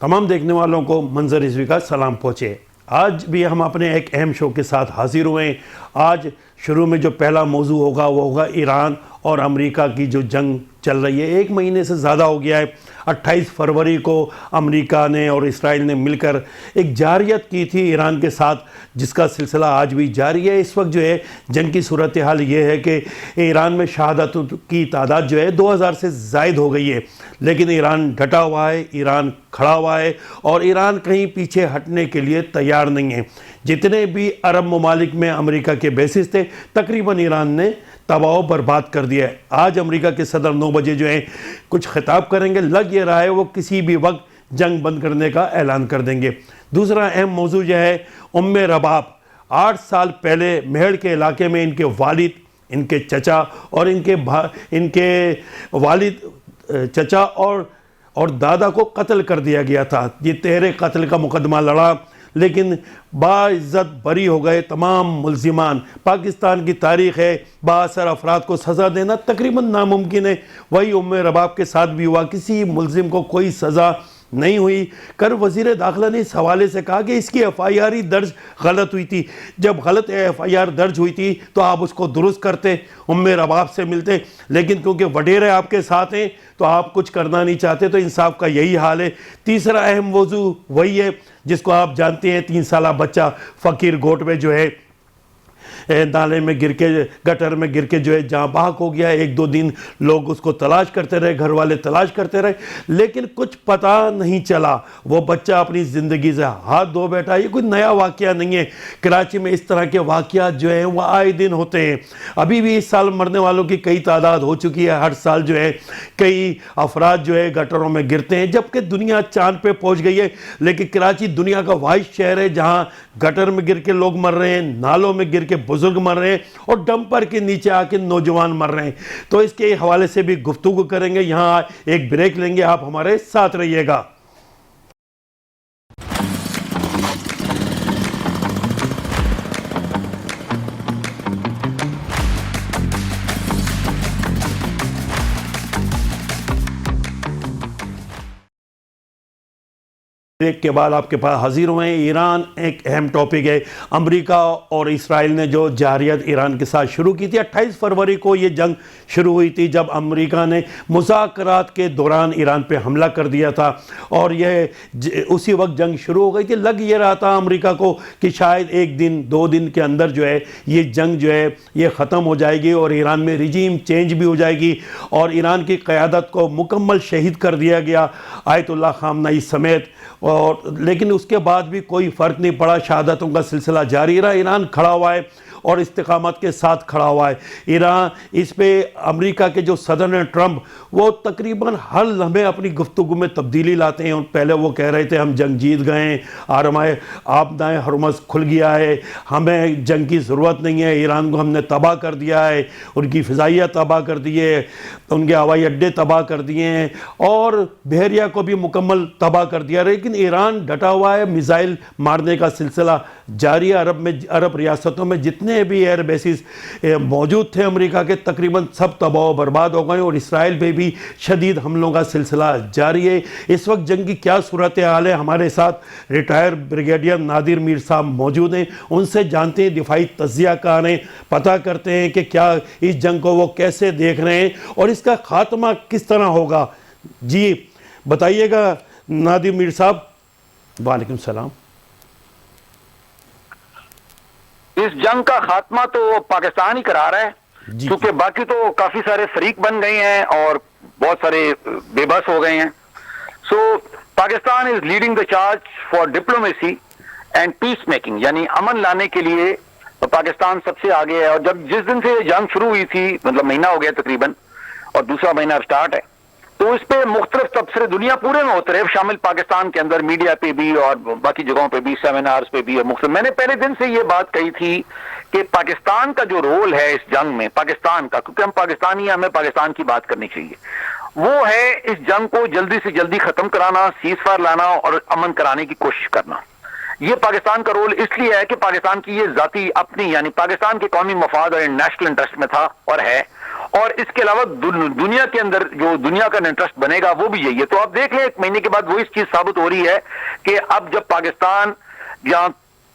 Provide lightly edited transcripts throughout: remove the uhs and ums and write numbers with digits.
تمام دیکھنے والوں کو منظر رضوی کا سلام پہنچے۔ آج بھی ہم اپنے ایک اہم شو کے ساتھ حاضر ہوئے ہیں۔ آج شروع میں جو پہلا موضوع ہوگا وہ ہوگا ایران اور امریکہ کی جو جنگ چل رہی ہے، 1 مہینے سے زیادہ ہو گیا ہے۔ 28 فروری کو امریکہ نے اور اسرائیل نے مل کر ایک جارحیت کی تھی ایران کے ساتھ، جس کا سلسلہ آج بھی جاری ہے۔ اس وقت جو ہے جنگ کی صورتحال یہ ہے کہ ایران میں شہادتوں کی تعداد جو ہے 2000 سے زائد ہو گئی ہے، لیکن ایران ڈٹا ہوا ہے، ایران کھڑا ہوا ہے اور ایران کہیں پیچھے ہٹنے کے لیے تیار نہیں ہے۔ جتنے بھی عرب ممالک میں امریکہ کے بیسز تھے، تقریباً ایران نے تباہ و برباد کر دیا ہے۔ آج امریکہ کے صدر 9 بجے جو ہیں کچھ خطاب کریں گے، لگ یہ رہا ہے وہ کسی بھی وقت جنگ بند کرنے کا اعلان کر دیں گے۔ دوسرا اہم موضوع جو ہے رباب۔ 8 سال پہلے مہڑ کے علاقے میں ان کے والد، ان کے چچا اور ان کے والد چچا اور دادا کو قتل کر دیا گیا تھا۔ یہ تحریک قتل کا مقدمہ لڑا، لیکن باعزت بری ہو گئے تمام ملزمان۔ پاکستان کی تاریخ ہے، بااثر افراد کو سزا دینا تقریباً ناممکن ہے۔ وہی رباب کے ساتھ بھی ہوا، کسی ملزم کو کوئی سزا نہیں ہوئی۔ کر وزیر داخلہ نے اس حوالے سے کہا کہ اس کی FIR درج غلط ہوئی تھی۔ جب غلط FIR درج ہوئی تھی تو آپ اس کو درست کرتے، رباب سے ملتے، لیکن کیونکہ وڈیرے آپ کے ساتھ ہیں تو آپ کچھ کرنا نہیں چاہتے، تو انصاف کا یہی حال ہے۔ تیسرا اہم موضوع وہی ہے جس کو آپ جانتے ہیں، 3 سالہ بچہ فقیر گوٹ میں جو ہے نالے میں گر کے، گٹر میں گر کے جو ہے جہاں بحق ہو گیا ہے۔ 1-2 دن لوگ اس کو تلاش کرتے رہے، گھر والے تلاش کرتے رہے، لیکن کچھ پتہ نہیں چلا۔ وہ بچہ اپنی زندگی سے ہاتھ دھو بیٹھا۔ یہ کوئی نیا واقعہ نہیں ہے، کراچی میں اس طرح کے واقعات جو ہیں وہ آئے دن ہوتے ہیں۔ ابھی بھی اس سال مرنے والوں کی کئی تعداد ہو چکی ہے۔ ہر سال جو ہے کئی افراد جو ہے گٹروں میں گرتے ہیں، جبکہ دنیا چاند پہ پہنچ گئی ہے، لیکن کراچی دنیا کا واحد شہر ہے جہاں گٹر میں گر کے لوگ مر رہے ہیں، نالوں میں گر کے بزرگ مر رہے ہیں اور ڈمپر کے نیچے آ کے نوجوان مر رہے ہیں۔ تو اس کے حوالے سے بھی گفتگو کریں گے۔ یہاں ایک بریک لیں گے، آپ ہمارے ساتھ رہیے گا۔ ایک کے بعد آپ کے پاس حاضر ہوئے ہیں۔ ایران ایک اہم ٹاپک ہے۔ امریکہ اور اسرائیل نے جو جارحیت ایران کے ساتھ شروع کی تھی، 28 فروری کو یہ جنگ شروع ہوئی تھی، جب امریکہ نے مذاکرات کے دوران ایران پہ حملہ کر دیا تھا، اور یہ اسی وقت جنگ شروع ہو گئی تھی۔ لگ یہ رہا تھا امریکہ کو کہ شاید 1 دن 2 دن کے اندر جو ہے یہ جنگ جو ہے یہ ختم ہو جائے گی اور ایران میں رجیم چینج بھی ہو جائے گی، اور ایران کی قیادت کو مکمل شہید کر دیا گیا، آیت اللہ خامنئی سمیت۔ لیکن اس کے بعد بھی کوئی فرق نہیں پڑا، شہادتوں کا سلسلہ جاری رہا۔ ایران کھڑا ہوا ہے اور استقامت کے ساتھ کھڑا ہوا ہے۔ ایران اس پہ امریکہ کے جو صدر ہیں ٹرمپ، وہ تقریباً ہر لمحے اپنی گفتگو میں تبدیلی لاتے ہیں۔ پہلے وہ کہہ رہے تھے ہم جنگ جیت گئے ہیں، آبدائے ہرمز کھل گیا ہے، ہمیں جنگ کی ضرورت نہیں ہے، ایران کو ہم نے تباہ کر دیا ہے، ان کی فضائیہ تباہ کر دی ہے، ان کے ہوائی اڈے تباہ کر دیے ہیں اور بحریہ کو بھی مکمل تباہ کر دیا۔ لیکن ایران ڈٹا ہوا ہے، میزائل مارنے کا سلسلہ جاری ہے۔ عرب ریاستوں میں جتنے بھی ایئر بیسز موجود تھے امریکہ کے، تقریباً سب تباہ و برباد ہو گئے، اور اسرائیل پہ بھی شدید حملوں کا سلسلہ جاری ہے۔ اس وقت جنگ کی کیا صورتحال ہے؟ ہمارے ساتھ ریٹائر بریگیڈیئر نادر میر صاحب موجود ہیں، ان سے جانتے ہیں، دفاعی تجزیہ کار ہیں، پتہ کرتے ہیں کہ کیا اس جنگ کو وہ کیسے دیکھ رہے ہیں اور اس کا خاتمہ کس طرح ہوگا۔ جی بتائیے گا نادر میر صاحب۔ وعلیکم السلام۔ اس جنگ کا خاتمہ تو پاکستان ہی کرا رہا ہے، کیونکہ باقی تو کافی سارے فریق بن گئے ہیں اور بہت سارے بے بس ہو گئے ہیں۔ So Pakistan is leading the charge for diplomacy and peace making, یعنی امن لانے کے لیے پاکستان سب سے آگے ہے۔ اور جس دن سے جنگ شروع ہوئی تھی، مطلب مہینہ ہو گیا تقریباً، اور دوسرا مہینہ اب سٹارٹ ہے، تو اس پہ مختلف تبصرے دنیا پورے میں ہوتے رہے، شامل پاکستان کے اندر میڈیا پہ بھی اور باقی جگہوں پہ بھی، سیمینارز پہ بھی اور مختلف۔ میں نے پہلے دن سے یہ بات کہی تھی کہ پاکستان کا جو رول ہے اس جنگ میں، پاکستان کا، کیونکہ ہم پاکستانی ہیں، ہمیں پاکستان کی بات کرنی چاہیے، وہ ہے اس جنگ کو جلدی سے جلدی ختم کرانا، سیز فائر لانا اور امن کرانے کی کوشش کرنا۔ یہ پاکستان کا رول اس لیے ہے کہ پاکستان کی یہ ذاتی اپنی، یعنی پاکستان کے قومی مفاد اور نیشنل انٹرسٹ میں تھا اور ہے، اور اس کے علاوہ دنیا کے اندر جو دنیا کا انٹرسٹ بنے گا وہ بھی یہی ہے. تو آپ دیکھ لیں 1 مہینے کے بعد وہی چیز ثابت ہو رہی ہے کہ اب جب پاکستان جہاں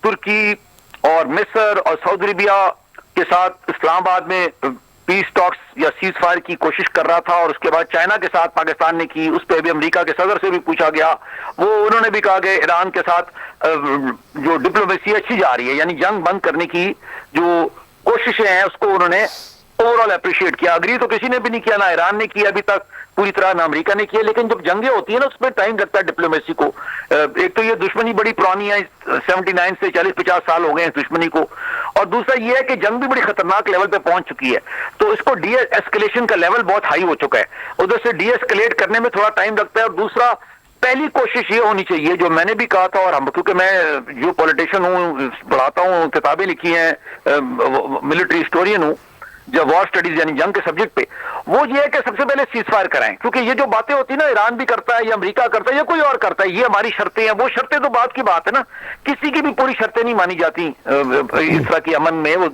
ترکی اور مصر اور سعودی عربیہ کے ساتھ اسلام آباد میں پیس ٹاکس یا سیز فائر کی کوشش کر رہا تھا، اور اس کے بعد چائنا کے ساتھ پاکستان نے کی، اس پہ بھی امریکہ کے صدر سے بھی پوچھا گیا، وہ انہوں نے بھی کہا کہ ایران کے ساتھ جو ڈپلومیسی اچھی جا رہی ہے، یعنی جنگ بند کرنے کی جو کوششیں ہیں اس کو انہوں نے اوور آل اپریشیٹ کیا. اگری تو کسی نے بھی نہیں کیا، نہ ایران نے کیا ابھی تک پوری طرح، نہ امریکہ نے کیا. لیکن جب جنگیں ہوتی ہیں نا اس میں ٹائم لگتا ہے ڈپلومیسی کو. ایک تو یہ دشمنی بڑی پرانی ہے، 79 سے 40-50 سال ہو گئے ہیں اس دشمنی کو، اور دوسرا یہ ہے کہ جنگ بھی بڑی خطرناک لیول پہ پہنچ چکی ہے. تو اس کو ڈی ایسکلیشن کا لیول بہت ہائی ہو چکا ہے، ادھر سے ڈی ایسکلیٹ کرنے میں تھوڑا ٹائم لگتا ہے. اور دوسرا پہلی کوشش یہ ہونی چاہیے جو میں نے بھی کہا تھا، اور ہم کیونکہ میں جو پولیٹیشین ہوں، پڑھاتا ہوں، کتابیں لکھی ہیں، ملٹری ہسٹورین ہوں، جو وار سٹڈیز یعنی جنگ کے سبجیکٹ پہ، وہ یہ ہے کہ سب سے پہلے سیز فائر کرائیں. کیونکہ یہ جو باتیں ہوتی ہیں نا، ایران بھی کرتا ہے یا امریکہ کرتا ہے یا کوئی اور کرتا ہے، یہ ہماری شرطیں ہیں. وہ شرطیں تو بات کی بات ہے نا، کسی کی بھی پوری شرطیں نہیں مانی جاتی اس طرح کی امن میں. وہ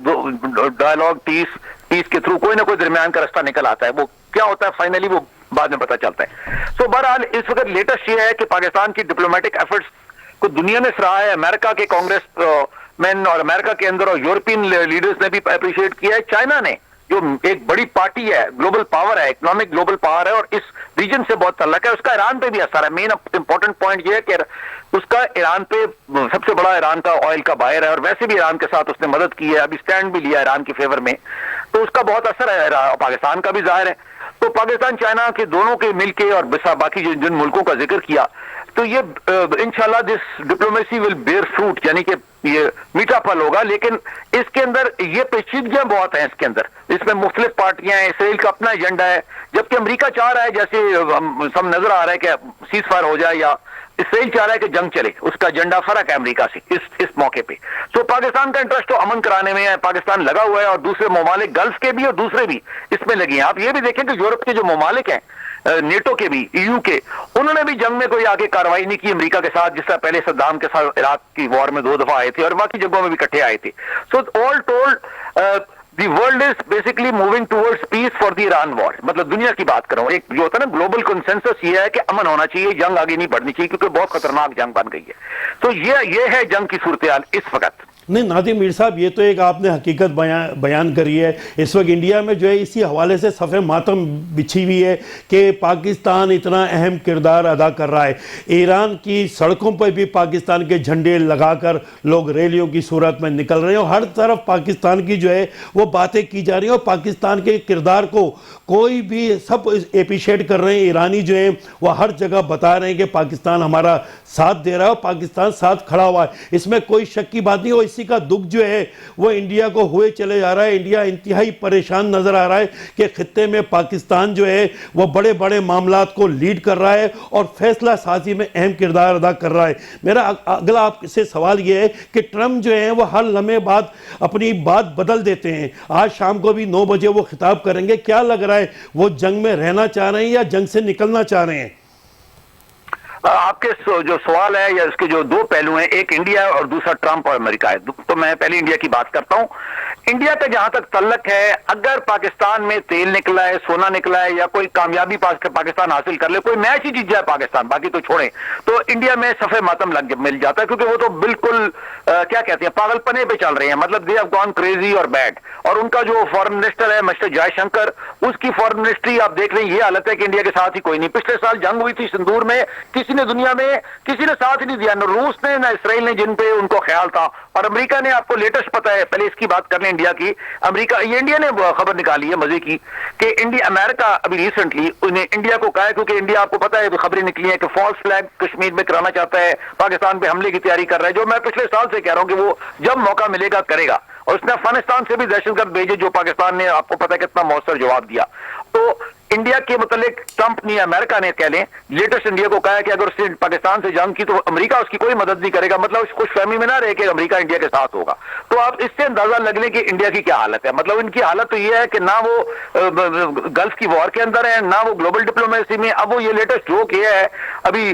ڈائلاگ پیس کے تھرو کوئی نہ کوئی درمیان کا راستہ نکل آتا ہے. وہ کیا ہوتا ہے فائنلی وہ بعد میں پتہ چلتا ہے. سو بہرحال اس وقت لیٹسٹ یہ ہے کہ پاکستان کی ڈپلومیٹک ایفرٹس کو دنیا نے سراہا ہے. امریکہ کے کانگریس مین اور امریکہ کے اندر اور یورپین لیڈرز نے بھی اپریشیٹ کیا ہے. چائنا نے جو ایک بڑی پارٹی ہے، گلوبل پاور ہے، اکنامک گلوبل پاور ہے، اور اس ریجن سے بہت تعلق ہے، اس کا ایران پہ بھی اثر ہے. مین امپورٹنٹ پوائنٹ یہ ہے کہ اس کا ایران پہ سب سے بڑا ایران کا آئل کا بائر ہے، اور ویسے بھی ایران کے ساتھ اس نے مدد کی ہے، ابھی سٹینڈ بھی لیا ایران کے فیور میں. تو اس کا بہت اثر ہے، پاکستان کا بھی ظاہر ہے. تو پاکستان چائنا کے دونوں کے مل کے اور باقی جن ملکوں کا ذکر کیا، تو یہ انشاءاللہ دس ڈپلومیسی ول بیئر فروٹ، یعنی کہ یہ میٹھا پھل ہوگا. لیکن اس کے اندر یہ پیچیدگیاں بہت ہیں. اس کے اندر اس میں مختلف پارٹیاں ہیں، اسرائیل کا اپنا ایجنڈا ہے، جبکہ امریکہ چاہ رہا ہے جیسے سب نظر آ رہا ہے کہ سیز فائر ہو جائے، یا اسرائیل چاہ رہا ہے کہ جنگ چلے. اس کا ایجنڈا فرق ہے امریکہ سے اس موقع پہ. تو پاکستان کا انٹرسٹ تو امن کرانے میں ہے، پاکستان لگا ہوا ہے، اور دوسرے ممالک گلف کے بھی اور دوسرے بھی اس میں لگے ہیں. آپ یہ بھی دیکھیں کہ یورپ کے جو ممالک ہیں، نیٹو کے بھی، EU کے، انہوں نے بھی جنگ میں کوئی آگے کاروائی نہیں کی امریکہ کے ساتھ، جس طرح پہلے صدام کے ساتھ عراق کی وار میں 2 دفعہ آئے تھے اور باقی جگہوں میں بھی اکٹھے آئے تھے. So all told the world is basically moving towards peace for the Iran war. مطلب دنیا کی بات کروں، ایک جو ہوتا ہے نا گلوبل کنسنسس، یہ ہے کہ امن ہونا چاہیے، جنگ آگے نہیں بڑھنی چاہیے، کیونکہ بہت خطرناک جنگ بن گئی ہے. تو یہ ہے جنگ کی صورتحال اس وقت. نہیں نادم میر صاحب، یہ تو ایک آپ نے حقیقت بیان کری ہے. اس وقت انڈیا میں جو ہے اسی حوالے سے صف ماتم بچھی ہوئی ہے کہ پاکستان اتنا اہم کردار ادا کر رہا ہے. ایران کی سڑکوں پر بھی پاکستان کے جھنڈے لگا کر لوگ ریلیوں کی صورت میں نکل رہے ہیں، اور ہر طرف پاکستان کی جو ہے وہ باتیں کی جا رہی ہیں، اور پاکستان کے کردار کو کوئی بھی سب اپریشیٹ کر رہے ہیں. ایرانی جو ہیں وہ ہر جگہ بتا رہے ہیں کہ پاکستان ہمارا ساتھ دے رہا ہے، اور پاکستان ساتھ کھڑا ہوا ہے. اس میں کوئی شک کی بات نہیں. اور اسی کا دکھ جو ہے وہ انڈیا کو ہوئے چلے جا رہا ہے. انڈیا انتہائی پریشان نظر آ رہا ہے کہ خطے میں پاکستان جو ہے وہ بڑے بڑے معاملات کو لیڈ کر رہا ہے اور فیصلہ سازی میں اہم کردار ادا کر رہا ہے. میرا اگلا آپ سے سوال یہ ہے کہ ٹرمپ جو ہیں وہ ہر لمحے بعد اپنی بات بدل دیتے ہیں. آج شام کو بھی 9 بجے وہ خطاب کریں گے. کیا لگ رہا ہے، وہ جنگ میں رہنا چاہ رہے ہیں یا جنگ سے نکلنا چاہ رہے ہیں؟ آپ کے جو سوال ہے یا اس کے جو 2 پہلو ہیں، ایک انڈیا ہے اور دوسرا ٹرمپ اور امریکہ ہے. تو میں پہلے انڈیا کی بات کرتا ہوں. انڈیا کا جہاں تک تعلق ہے، اگر پاکستان میں تیل نکلا ہے، سونا نکلا ہے، یا کوئی کامیابی پاکستان حاصل کر لے، کوئی میچ ہی جیت جائے پاکستان، باقی تو چھوڑیں، تو انڈیا میں صفحے ماتم مل جاتا ہے. کیونکہ وہ تو بالکل کیا کہتے ہیں، پاگل پنے پہ چل رہے ہیں. مطلب دے ہیو گون کریزی اور بیڈ. اور ان کا جو فورن منسٹر ہے مسٹر جائے شنکر، اس کی فورن منسٹری آپ دیکھ رہے ہیں، یہ حالت ہے کہ انڈیا کے ساتھ ہی کوئی نہیں. پچھلے سال جنگ ہوئی تھی سندور میں، کسی نے دنیا میں کسی نے ساتھ نہیں دیا، نہ روس نے نہ اسرائیل نے، جن پہ ان کو خیال تھا. اور امریکہ نے، آپ کو لیٹسٹ پتا ہے، پہلے اس کی بات کر لیں انڈیا کی. انڈیا نے خبر نکالی ہے مزے کی کہ امریکہ ابھی ریسنٹلی انڈیا کو کہا ہے، کیونکہ انڈیا آپ کو پتا ہے خبریں نکلی ہیں کہ فالس فلیگ کشمیر میں کرانا چاہتا ہے، پاکستان پہ حملے کی تیاری کر رہا ہے. جو میں پچھلے سال سے کہہ رہا ہوں کہ وہ جب موقع ملے گا کرے گا. اور اس نے افغانستان سے بھی دہشت گرد بھیجے، جو پاکستان نے آپ کو پتا ہے کتنا مؤثر جواب دیا. تو انڈیا کے متعلق ٹرمپ نے، امریکہ نے کہہ لیں، لیٹسٹ انڈیا کو کہا ہے کہ اگر اس نے پاکستان سے جنگ کی تو امریکہ اس کی کوئی مدد نہیں کرے گا. مطلب اس خوش فہمی میں نہ رہے کہ امریکہ انڈیا کے ساتھ ہوگا. تو آپ اس سے اندازہ لگ لیں کہ انڈیا کی کیا حالت ہے. مطلب ان کی حالت تو یہ ہے کہ نہ وہ گلف کی وار کے اندر ہے، نہ وہ گلوبل ڈپلومیسی میں. اب وہ یہ لیٹسٹ جوک یہ ہے، ابھی